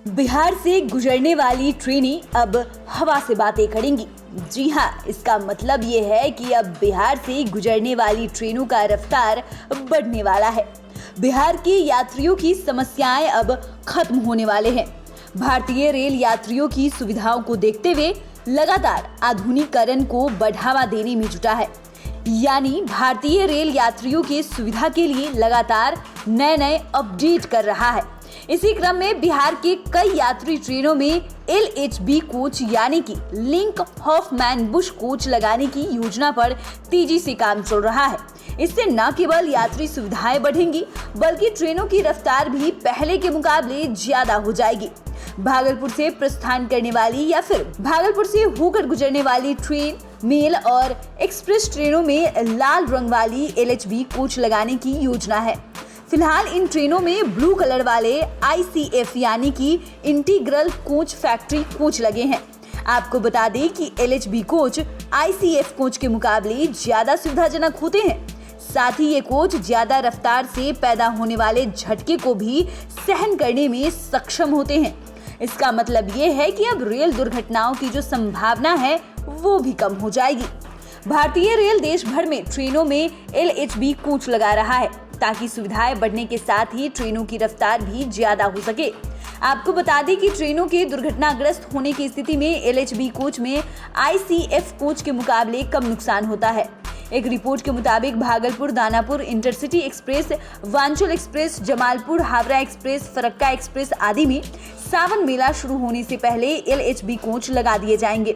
बिहार से गुजरने वाली ट्रेनें अब हवा से बातें करेंगी। जी हाँ, इसका मतलब ये है कि अब बिहार से गुजरने वाली ट्रेनों का रफ्तार बढ़ने वाला है। बिहार के यात्रियों की समस्याएं अब खत्म होने वाले हैं। भारतीय रेल यात्रियों की सुविधाओं को देखते हुए लगातार आधुनिकीकरण को बढ़ावा देने में जुटा है। यानी भारतीय रेल यात्रियों की सुविधा के लिए लगातार नए अपडेट कर रहा है। इसी क्रम में बिहार के कई यात्री ट्रेनों में LHB कोच यानी कि लिंक हॉफमैन बुश कोच लगाने की योजना पर तेजी से काम चल रहा है। इससे न केवल यात्री सुविधाएं बढ़ेंगी बल्कि ट्रेनों की रफ्तार भी पहले के मुकाबले ज्यादा हो जाएगी। भागलपुर से प्रस्थान करने वाली या फिर भागलपुर से होकर गुजरने वाली ट्रेन, मेल और एक्सप्रेस ट्रेनों में लाल रंग वाली LHB कोच लगाने की योजना है। फिलहाल इन ट्रेनों में ब्लू कलर वाले ICF यानी कि इंटीग्रल कोच फैक्ट्री कोच लगे हैं। आपको बता दें कि LHB कोच ICF कोच के मुकाबले ज्यादा सुविधाजनक होते हैं। साथ ही ये कोच ज्यादा रफ्तार से पैदा होने वाले झटके को भी सहन करने में सक्षम होते हैं। इसका मतलब ये है कि अब रेल दुर्घटनाओं की जो संभावना है वो भी कम हो जाएगी। भारतीय रेल देश भर में ट्रेनों में LHB कोच लगा रहा है ताकि सुविधाएं बढ़ने के साथ ही ट्रेनों की रफ्तार भी ज्यादा हो सके। आपको बता दें कि ट्रेनों के दुर्घटनाग्रस्त होने की स्थिति में LHB कोच में ICF कोच के मुकाबले कम नुकसान होता है। एक रिपोर्ट के मुताबिक Bhagalpur Danapur intercity express, Vananchal express, Jamalpur Howrah express, Farakka express आदि में सावन मेला शुरू होने से पहले LHB कोच लगा दिए जाएंगे।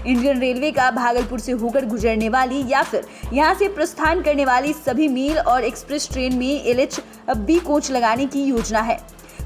इंडियन रेलवे का भागलपुर से होकर गुजरने वाली या फिर यहां से प्रस्थान करने वाली सभी मेल और एक्सप्रेस ट्रेन में LHB कोच लगाने की योजना है।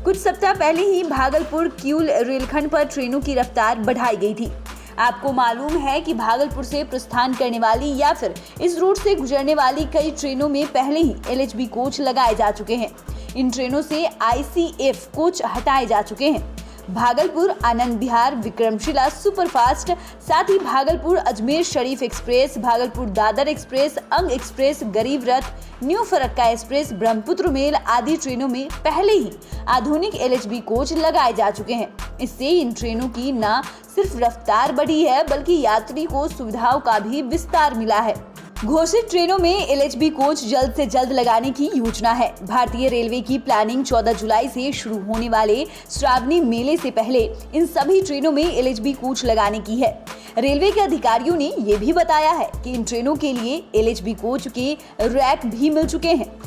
कुछ सप्ताह पहले ही भागलपुर किऊल रेलखंड पर ट्रेनों की रफ्तार बढ़ाई गई थी। आपको मालूम है कि भागलपुर से प्रस्थान करने वाली या फिर इस रूट से गुजरने वाली कई ट्रेनों में पहले ही LHB कोच लगाए जा चुके हैं। इन ट्रेनों से ICF कोच हटाए जा चुके हैं। भागलपुर आनंद विहार विक्रमशिला सुपरफास्ट, साथ ही Bhagalpur Ajmer Sharif express, Bhagalpur Dadar express, Anga express, Garib Rath, new Farakka express, Brahmaputra mail आदि ट्रेनों में पहले ही आधुनिक LHB कोच लगाए जा चुके हैं। इससे इन ट्रेनों की न सिर्फ रफ्तार बढ़ी है बल्कि यात्री को सुविधाओं का भी विस्तार मिला है। घोषित ट्रेनों में LHB कोच जल्द से जल्द लगाने की योजना है। भारतीय रेलवे की प्लानिंग 14 जुलाई से शुरू होने वाले श्रावणी मेले से पहले इन सभी ट्रेनों में LHB कोच लगाने की है। रेलवे के अधिकारियों ने ये भी बताया है कि इन ट्रेनों के लिए LHB कोच के रैक भी मिल चुके हैं।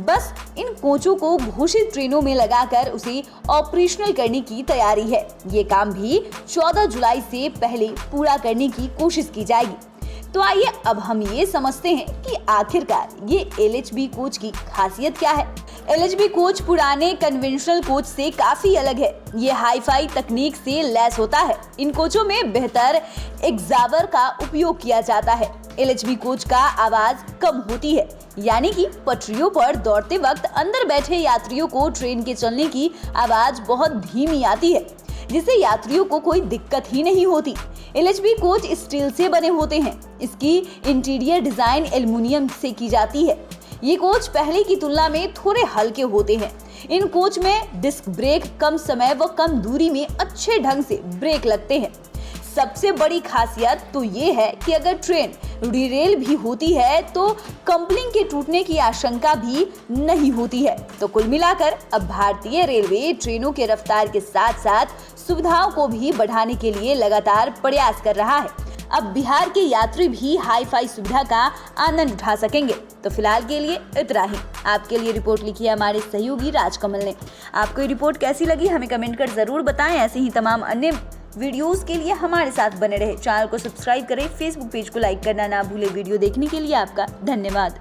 बस इन कोचों को घोषित ट्रेनों में लगाकर उसे ऑपरेशनल करने की तैयारी है। ये काम भी 14 जुलाई से पहले पूरा करने की कोशिश की जाएगी। तो आइए अब हम ये समझते हैं कि आखिरकार ये LHB कोच की खासियत क्या है। LHB कोच पुराने कन्वेंशनल कोच से काफी अलग है। ये हाई-फाई तकनीक से लैस होता है। इन कोचों में बेहतर एग्जॉबर का उपयोग किया जाता है। LHB कोच का आवाज कम होती है, यानी कि पटरियों पर दौड़ते वक्त अंदर बैठे यात्रियों को ट्रेन के चलने की आवाज बहुत धीमी आती है, जिससे यात्रियों को कोई दिक्कत ही नहीं होती। LHB कोच स्टील से बने होते हैं। इसकी इंटीरियर डिजाइन एल्युमिनियम से की जाती है। ये कोच पहले की तुलना में थोड़े हल्के होते हैं। इन कोच में डिस्क ब्रेक कम समय व कम दूरी में अच्छे ढंग से ब्रेक लगते हैं। सबसे बड़ी खासियत तो ये है कि अगर ट्रेन डिरेल भी होती है तो कंपलिंग के टूटने की आशंका भी नहीं होती है। तो कुल मिलाकर अब भारतीय रेलवे ट्रेनों के रफ्तार के साथ साथ सुविधाओं को भी बढ़ाने के लिए लगातार प्रयास कर रहा है। अब बिहार के यात्री भी हाई-फाई सुविधा का आनंद उठा सकेंगे। तो फिलहाल के लिए इतना ही। आपके लिए रिपोर्ट लिखी है हमारे सहयोगी राजकमल ने। आपको ये रिपोर्ट कैसी लगी हमें कमेंट कर जरूर बताएं। ऐसे ही तमाम अन्य वीडियोस के लिए हमारे साथ बने रहे। चैनल को सब्सक्राइब करें, फेसबुक पेज को लाइक करना ना भूलें। वीडियो देखने के लिए आपका धन्यवाद।